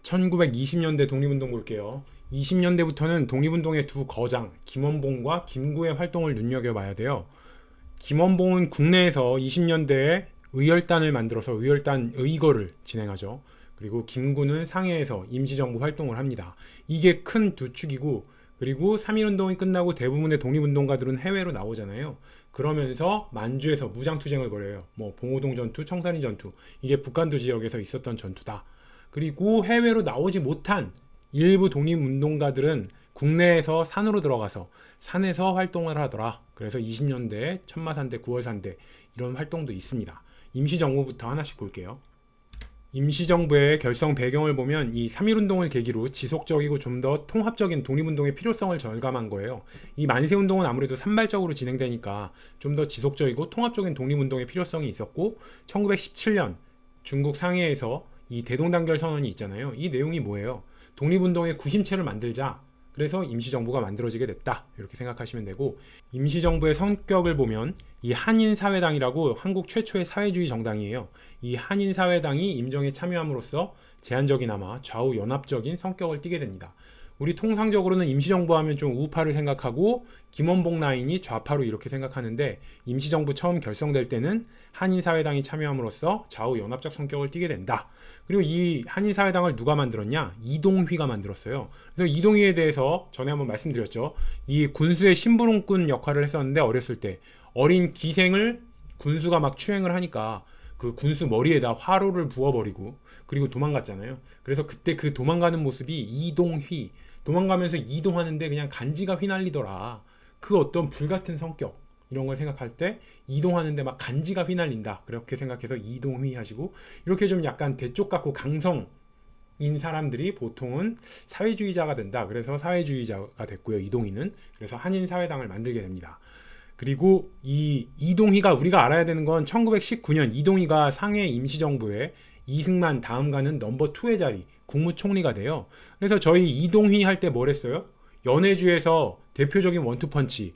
1920년대 독립운동 볼게요. 20년대부터는 독립운동의 두 거장 김원봉과 김구의 활동을 눈여겨봐야 돼요. 김원봉은 국내에서 20년대에 의열단을 만들어서 의열단 의거를 진행하죠. 그리고 김구는 상해에서 임시정부 활동을 합니다. 이게 큰 두 축이고, 그리고 3.1운동이 끝나고 대부분의 독립운동가들은 해외로 나오잖아요. 그러면서 만주에서 무장투쟁을 벌여요. 뭐 봉오동 전투, 청산리 전투, 이게 북한도 지역에서 있었던 전투다. 그리고 해외로 나오지 못한 일부 독립운동가들은 국내에서 산으로 들어가서 산에서 활동을 하더라. 그래서 20년대 천마산대, 9월산대 이런 활동도 있습니다. 임시정부부터 하나씩 볼게요. 임시정부의 결성 배경을 보면 이 3.1운동을 계기로 지속적이고 좀 더 통합적인 독립운동의 필요성을 절감한 거예요. 이 만세운동은 아무래도 산발적으로 진행되니까 좀 더 지속적이고 통합적인 독립운동의 필요성이 있었고, 1917년 중국 상해에서 이 대동단결 선언이 있잖아요. 이 내용이 뭐예요? 독립운동의 구심체를 만들자. 그래서 임시정부가 만들어지게 됐다. 이렇게 생각하시면 되고, 임시정부의 성격을 보면 이 한인사회당이라고 한국 최초의 사회주의 정당이에요. 이 한인사회당이 임정에 참여함으로써 제한적이나마 좌우 연합적인 성격을 띠게 됩니다. 우리 통상적으로는 임시정부 하면 좀 우파를 생각하고 김원봉 라인이 좌파로 이렇게 생각하는데, 임시정부 처음 결성될 때는 한인사회당이 참여함으로써 좌우 연합적 성격을 띠게 된다. 그리고 이 한인사회당을 누가 만들었냐? 이동휘가 만들었어요. 그래서 이동휘에 대해서 전에 한번 말씀드렸죠. 이 군수의 심부름꾼 역할을 했었는데, 어렸을 때 어린 기생을 군수가 막 추행을 하니까 그 군수 머리에다 화로를 부어버리고 그리고 도망갔잖아요. 그래서 그때 그 도망가는 모습이 이동휘, 도망가면서 이동하는데 그냥 간지가 휘날리더라. 그 어떤 불같은 성격 이런 걸 생각할 때 이동하는데 막 간지가 휘날린다, 그렇게 생각해서 이동휘 하시고, 이렇게 좀 약간 대쪽 같고 강성인 사람들이 보통은 사회주의자가 된다. 그래서 사회주의자가 됐고요, 이동희는. 그래서 한인사회당을 만들게 됩니다. 그리고 이 이동희가 우리가 알아야 되는 건 1919년 이동희가 상해 임시정부에 이승만 다음 가는 넘버 2의 자리 국무총리가 돼요. 그래서 저희 이동희 할 때 뭘 했어요? 연해주에서 대표적인 원투펀치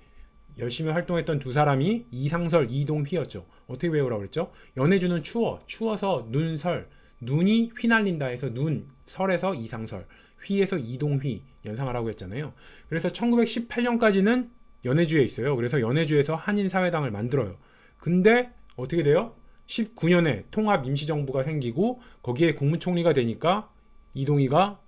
열심히 활동했던 두 사람이 이상설, 이동휘였죠. 어떻게 외우라고 그랬죠? 연해주는 추워, 추워서 눈설, 눈이 휘날린다 해서 눈, 설에서 이상설, 휘에서 이동휘 연상하라고 했잖아요. 그래서 1918년까지는 연해주에 있어요. 그래서 연해주에서 한인사회당을 만들어요. 근데 어떻게 돼요? 19년에 통합 임시정부가 생기고 거기에 국무총리가 되니까 이동희가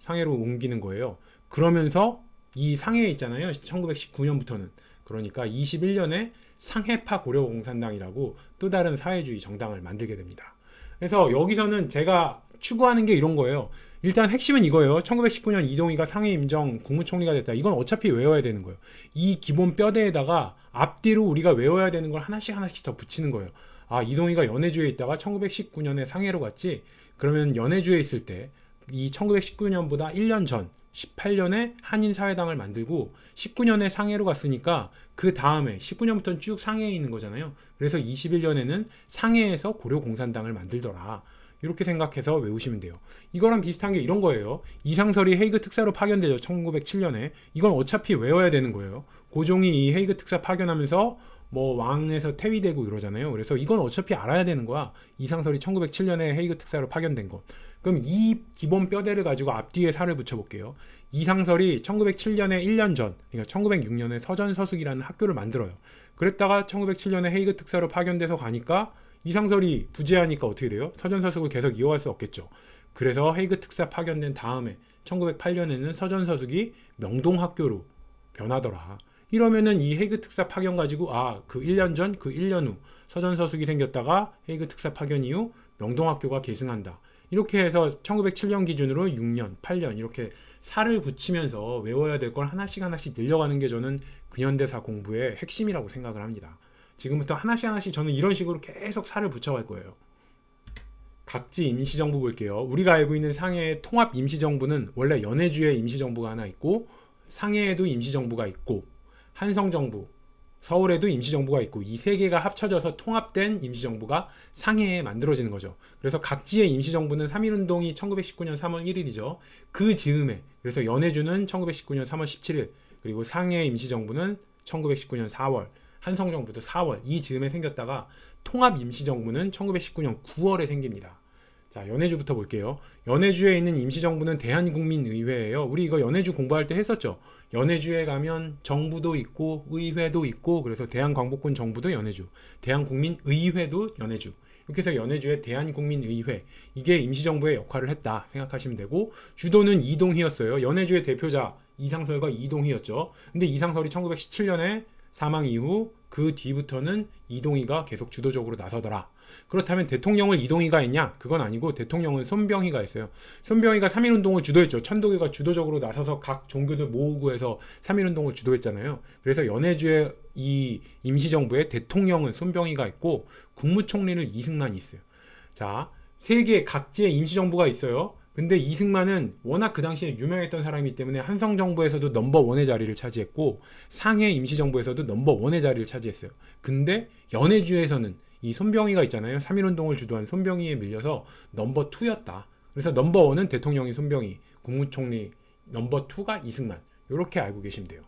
상해로 옮기는 거예요. 그러면서 이 상해에 있잖아요. 1919년부터는. 그러니까 21년에 상해파 고려공산당이라고 또 다른 사회주의 정당을 만들게 됩니다. 그래서 여기서는 제가 추구하는 게 이런 거예요. 일단 핵심은 이거예요. 1919년 이동희가 상해 임정 국무총리가 됐다. 이건 어차피 외워야 되는 거예요. 이 기본 뼈대에다가 앞뒤로 우리가 외워야 되는 걸 하나씩 하나씩 더 붙이는 거예요. 아, 이동희가 연해주에 있다가 1919년에 상해로 갔지. 그러면 연해주에 있을 때 이 1919년보다 1년 전 18년에 한인사회당을 만들고 19년에 상해로 갔으니까 그 다음에 19년부터는 쭉 상해에 있는 거잖아요. 그래서 21년에는 상해에서 고려공산당을 만들더라. 이렇게 생각해서 외우시면 돼요. 이거랑 비슷한 게 이런 거예요. 이상설이 헤이그 특사로 파견되죠. 1907년에. 이건 어차피 외워야 되는 거예요. 고종이 이 헤이그 특사 파견하면서 뭐 왕에서 퇴위되고 이러잖아요. 그래서 이건 어차피 알아야 되는 거야. 이상설이 1907년에 헤이그 특사로 파견된 것. 그럼 이 기본 뼈대를 가지고 앞뒤에 살을 붙여볼게요. 이상설이 1907년에 1년 전, 그러니까 1906년에 서전서숙이라는 학교를 만들어요. 그랬다가 1907년에 헤이그 특사로 파견돼서 가니까 이상설이 부재하니까 어떻게 돼요? 서전서숙을 계속 이어갈 수 없겠죠. 그래서 헤이그 특사 파견된 다음에 1908년에는 서전서숙이 명동학교로 변하더라. 이러면은 이 헤이그 특사 파견 가지고 그 1년 전, 그 1년 후 서전서숙이 생겼다가 헤이그 특사 파견 이후 명동학교가 계승한다. 이렇게 해서 1907년 기준으로 6년, 8년 이렇게 살을 붙이면서 외워야 될 걸 하나씩 하나씩 늘려가는 게 저는 근현대사 공부의 핵심이라고 생각을 합니다. 지금부터 하나씩 하나씩 저는 이런 식으로 계속 살을 붙여갈 거예요. 각지 임시정부 볼게요. 우리가 알고 있는 상해의 통합 임시정부는 원래 연해주에 임시정부가 하나 있고, 상해에도 임시정부가 있고, 한성정부, 서울에도 임시정부가 있고, 이 세 개가 합쳐져서 통합된 임시정부가 상해에 만들어지는 거죠. 그래서 각지의 임시정부는 3.1운동이 1919년 3월 1일이죠. 그 즈음에, 그래서 연해주는 1919년 3월 17일, 그리고 상해 임시정부는 1919년 4월, 한성정부도 4월, 이 즈음에 생겼다가 통합 임시정부는 1919년 9월에 생깁니다. 자, 연해주부터 볼게요. 연해주에 있는 임시정부는 대한국민의회예요. 우리 이거 연해주 공부할 때 했었죠. 연해주에 가면 정부도 있고 의회도 있고, 그래서 대한광복군 정부도 연해주, 대한국민의회도 연해주, 이렇게 해서 연해주의 대한국민의회, 이게 임시정부의 역할을 했다 생각하시면 되고, 주도는 이동희였어요. 연해주의 대표자 이상설과 이동희였죠. 근데 이상설이 1917년에 사망 이후 그 뒤부터는 이동희가 계속 주도적으로 나서더라. 그렇다면 대통령을 이동희가 했냐? 그건 아니고 대통령은 손병희가 했어요. 손병희가 3.1운동을 주도했죠. 천도교가 주도적으로 나서서 각 종교들 모으고 해서 3.1운동을 주도했잖아요. 그래서 연해주의 이 임시정부의 대통령은 손병희가 있고 국무총리를 이승만이 있어요. 자, 세계 각지에 임시정부가 있어요. 근데 이승만은 워낙 그 당시에 유명했던 사람이기 때문에 한성정부에서도 넘버원의 자리를 차지했고 상해 임시정부에서도 넘버원의 자리를 차지했어요. 근데 연해주에서는 이 손병희가 있잖아요. 3.1운동을 주도한 손병희에 밀려서 넘버2였다. 그래서 넘버원은 대통령이 손병희, 국무총리, 넘버2가 이승만. 이렇게 알고 계시면 돼요.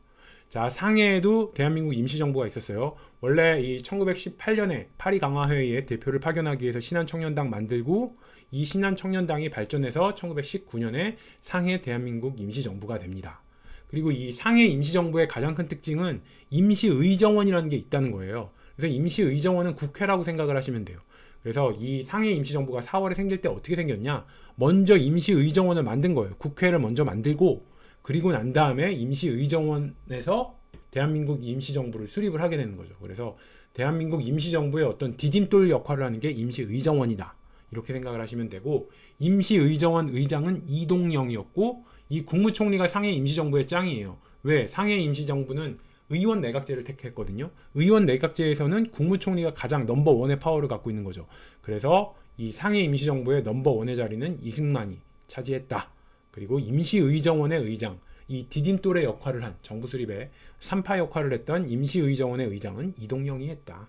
자, 상해에도 대한민국 임시정부가 있었어요. 원래 이 1918년에 파리 강화회의에 대표를 파견하기 위해서 신한청년당 만들고 이 신한청년당이 발전해서 1919년에 상해 대한민국 임시정부가 됩니다. 그리고 이 상해 임시정부의 가장 큰 특징은 임시의정원이라는 게 있다는 거예요. 그래서 임시의정원은 국회라고 생각을 하시면 돼요. 그래서 이 상해 임시정부가 4월에 생길 때 어떻게 생겼냐? 먼저 임시의정원을 만든 거예요. 국회를 먼저 만들고 그리고 난 다음에 임시의정원에서 대한민국 임시정부를 수립을 하게 되는 거죠. 그래서 대한민국 임시정부의 어떤 디딤돌 역할을 하는 게 임시의정원이다. 이렇게 생각을 하시면 되고, 임시의정원 의장은 이동영이었고 이 국무총리가 상해 임시정부의 짱이에요. 왜? 상해 임시정부는 의원 내각제를 택했거든요. 의원 내각제에서는 국무총리가 가장 넘버원의 파워를 갖고 있는 거죠. 그래서 이 상해 임시정부의 넘버원의 자리는 이승만이 차지했다. 그리고 임시의정원의 의장, 이 디딤돌의 역할을 한, 정부 수립에 3파 역할을 했던 임시의정원의 의장은 이동영이 했다.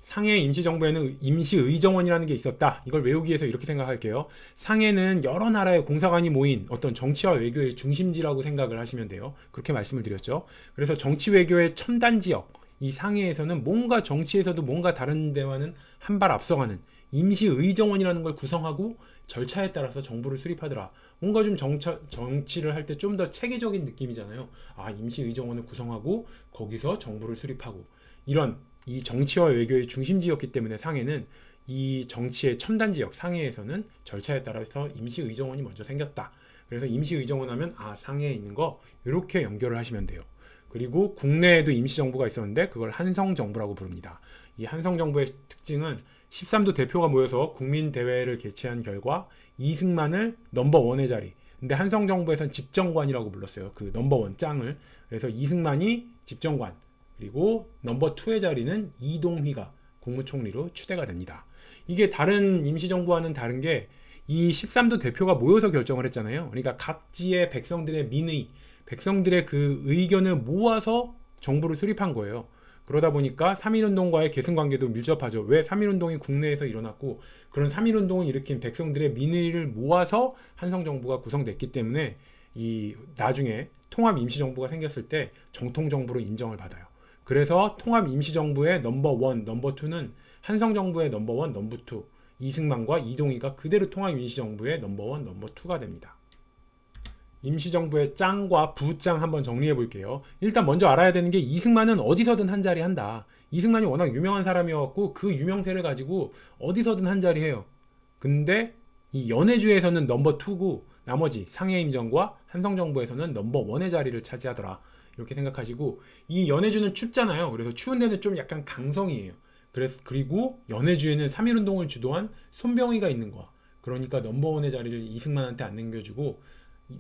상해 임시정부에는 임시의정원이라는 게 있었다. 이걸 외우기 위해서 이렇게 생각할게요. 상해는 여러 나라의 공사관이 모인 어떤 정치와 외교의 중심지라고 생각을 하시면 돼요. 그렇게 말씀을 드렸죠. 그래서 정치 외교의 첨단 지역, 이 상해에서는 뭔가 정치에서도 뭔가 다른 데와는 한 발 앞서가는 임시의정원이라는 걸 구성하고 절차에 따라서 정부를 수립하더라. 뭔가 좀 정치를 할 때 좀 더 체계적인 느낌이잖아요. 아, 임시의정원을 구성하고 거기서 정부를 수립하고, 이런 이 정치와 외교의 중심지였기 때문에 상해는 이 정치의 첨단 지역 상해에서는 절차에 따라서 임시의정원이 먼저 생겼다. 그래서 임시의정원 하면 아, 상해에 있는 거, 이렇게 연결을 하시면 돼요. 그리고 국내에도 임시정부가 있었는데 그걸 한성정부라고 부릅니다. 이 한성정부의 특징은 13도 대표가 모여서 국민대회를 개최한 결과 이승만을 넘버원의 자리, 근데 한성정부에서는 집정관이라고 불렀어요. 그 넘버원 짱을. 그래서 이승만이 집정관, 그리고 넘버2의 자리는 이동희가 국무총리로 추대가 됩니다. 이게 다른 임시정부와는 다른 게 이 13도 대표가 모여서 결정을 했잖아요. 그러니까 각지의 백성들의 민의, 백성들의 그 의견을 모아서 정부를 수립한 거예요. 그러다 보니까 3.1운동과의 계승관계도 밀접하죠. 왜? 3.1운동이 국내에서 일어났고 그런 3.1운동을 일으킨 백성들의 민의를 모아서 한성정부가 구성됐기 때문에 이 나중에 통합 임시정부가 생겼을 때 정통정부로 인정을 받아요. 그래서 통합 임시정부의 넘버1, 넘버2는 한성정부의 넘버1, 넘버2, 이승만과 이동희가 그대로 통합 임시정부의 넘버1, 넘버2가 됩니다. 임시정부의 짱과 부짱 한번 정리해 볼게요. 일단 먼저 알아야 되는 게 이승만은 어디서든 한 자리 한다. 이승만이 워낙 유명한 사람이었고 그 유명세를 가지고 어디서든 한 자리 해요. 근데 이 연해주에서는 넘버2고 나머지 상해임정과 한성정부에서는 넘버1의 자리를 차지하더라. 이렇게 생각하시고, 이 연해주는 춥잖아요. 그래서 추운 데는 좀 약간 강성이에요. 그리고 연해주에는 3.1운동을 주도한 손병희가 있는 거야. 그러니까 넘버1의 자리를 이승만한테 안 넘겨주고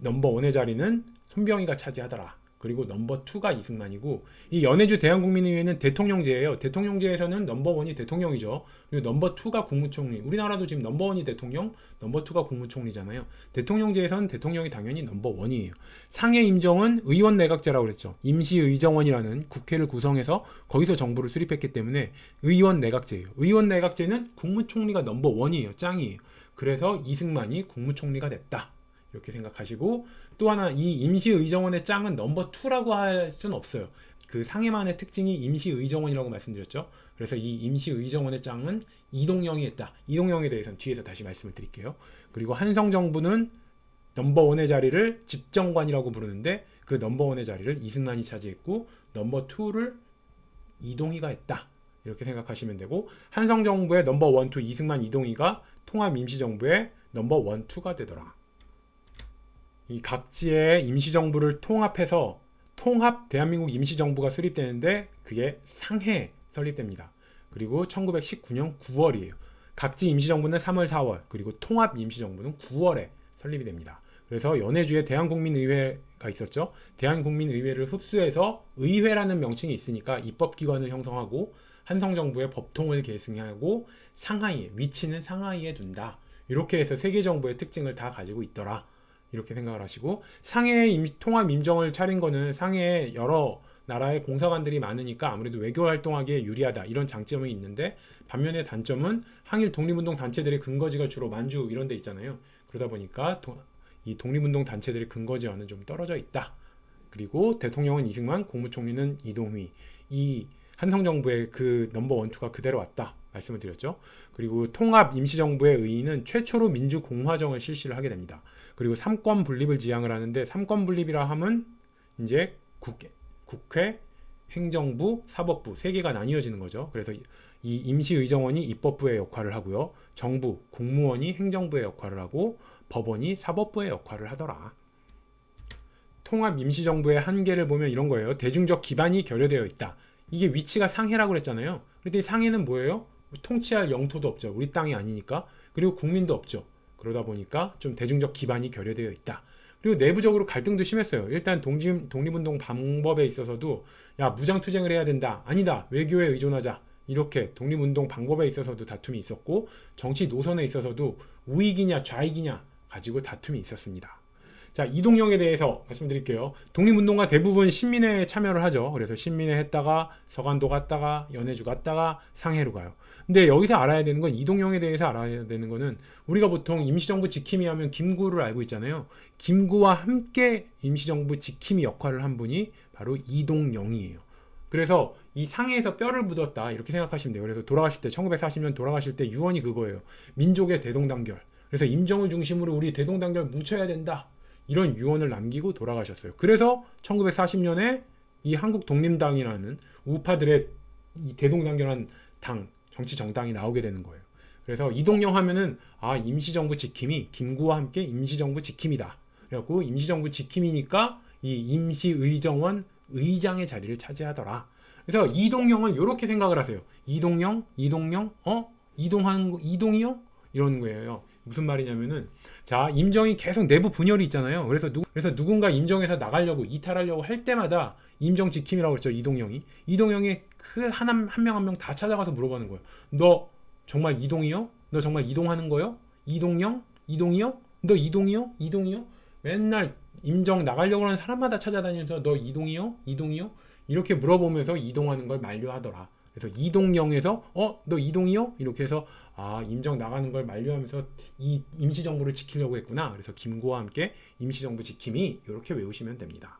넘버1의 자리는 손병희가 차지하더라. 그리고 넘버2가 이승만이고, 이 연해주 대한국민의회는 대통령제예요. 대통령제에서는 넘버1이 대통령이죠. 그리고 넘버2가 국무총리. 우리나라도 지금 넘버1이 대통령, 넘버2가 국무총리잖아요. 대통령제에서는 대통령이 당연히 넘버1이에요. 상해 임정은 의원 내각제라고 그랬죠. 임시의정원이라는 국회를 구성해서 거기서 정부를 수립했기 때문에 의원 내각제예요. 의원 내각제는 국무총리가 넘버1이에요. 짱이에요. 그래서 이승만이 국무총리가 됐다. 이렇게 생각하시고, 또 하나 이 임시의정원의 짱은 넘버2라고 할 수는 없어요. 그 상해만의 특징이 임시의정원이라고 말씀드렸죠. 그래서 이 임시의정원의 짱은 이동영이 했다. 이동영에 대해서는 뒤에서 다시 말씀을 드릴게요. 그리고 한성정부는 넘버원의 자리를 집정관이라고 부르는데 그 넘버원의 자리를 이승만이 차지했고 넘버2를 이동희가 했다. 이렇게 생각하시면 되고 한성정부의 넘버1, 2 이승만, 이동희가 통합임시정부의 넘버1, 2가 되더라. 이 각지의 임시정부를 통합해서 통합 대한민국 임시정부가 수립되는데 그게 상해에 설립됩니다. 그리고 1919년 9월이에요. 각지 임시정부는 3월, 4월, 그리고 통합 임시정부는 9월에 설립이 됩니다. 그래서 연해주에 대한국민의회가 있었죠. 대한국민의회를 흡수해서 의회라는 명칭이 있으니까 입법기관을 형성하고 한성정부의 법통을 계승하고 상하이에, 위치는 상하이에 둔다. 이렇게 해서 세계정부의 특징을 다 가지고 있더라. 이렇게 생각을 하시고 상해 통합임정을 차린 거는 상해에 여러 나라의 공사관들이 많으니까 아무래도 외교 활동하기에 유리하다. 이런 장점이 있는데 반면에 단점은 항일 독립운동 단체들의 근거지가 주로 만주 이런 데 있잖아요. 그러다 보니까 이 독립운동 단체들의 근거지와는 좀 떨어져 있다. 그리고 대통령은 이승만, 국무총리는 이동휘. 이 한성정부의 그 넘버1, 2가 그대로 왔다. 말씀을 드렸죠. 그리고 통합 임시정부의 의의는 최초로 민주공화정을 실시를 하게 됩니다. 그리고 삼권 분립을 지향을 하는데 삼권 분립이라 함은 이제 국회, 행정부, 사법부 세 개가 나뉘어지는 거죠. 그래서 이 임시의정원이 입법부의 역할을 하고요. 정부, 국무원이 행정부의 역할을 하고 법원이 사법부의 역할을 하더라. 통합 임시정부의 한계를 보면 이런 거예요. 대중적 기반이 결여되어 있다. 이게 위치가 상해라고 그랬잖아요. 그런데 상해는 뭐예요? 통치할 영토도 없죠. 우리 땅이 아니니까. 그리고 국민도 없죠. 그러다 보니까 좀 대중적 기반이 결여되어 있다. 그리고 내부적으로 갈등도 심했어요. 일단 독립운동 방법에 있어서도 야 무장투쟁을 해야 된다. 아니다. 외교에 의존하자. 이렇게 독립운동 방법에 있어서도 다툼이 있었고 정치 노선에 있어서도 우익이냐 좌익이냐 가지고 다툼이 있었습니다. 자, 이동영에 대해서 말씀드릴게요. 독립운동가 대부분 신민회에 참여를 하죠. 그래서 신민회 했다가 서간도 갔다가 연해주 갔다가 상해로 가요. 근데 여기서 알아야 되는 건 이동영에 대해서 알아야 되는 거는 우리가 보통 임시정부 지킴이 하면 김구를 알고 있잖아요. 김구와 함께 임시정부 지킴이 역할을 한 분이 바로 이동영이에요. 그래서 이 상해에서 뼈를 묻었다 이렇게 생각하시면 돼요. 그래서 돌아가실 때 1940년 돌아가실 때 유언이 그거예요. 민족의 대동단결. 그래서 임정을 중심으로 우리 대동단결 뭉쳐야 된다. 이런 유언을 남기고 돌아가셨어요. 그래서 1940년에 이 한국독립당이라는 우파들의 이 대동단결한 당, 정치 정당이 나오게 되는 거예요. 그래서 이동영 하면은 아 임시정부 지킴이 김구와 함께 임시정부 지킴이다. 그래갖고 임시정부 지킴이니까 이 임시의정원 의장의 자리를 차지하더라. 그래서 이동영은 이렇게 생각을 하세요. 이동영, 이동하는 거, 이동이요? 이런 거예요. 무슨 말이냐면은 자 임정이 계속 내부 분열이 있잖아요. 그래서 누군가 임정에서 나가려고 이탈하려고 할 때마다 임정 지킴이라고 그랬죠. 이동영이 그 한 명 한 명 다 찾아가서 물어보는 거예요. 너 정말 이동이요? 너 정말 이동하는 거요? 이동영? 이동이요? 너 이동이요? 맨날 임정 나가려고 하는 사람마다 찾아다니면서 너 이동이요? 이렇게 물어보면서 이동하는 걸 만류하더라. 그래서 이동영에서 너 이동이요? 이렇게 해서 아 임정 나가는 걸 만류하면서 이 임시정부를 지키려고 했구나. 그래서 김구와 함께 임시정부 지킴이 이렇게 외우시면 됩니다.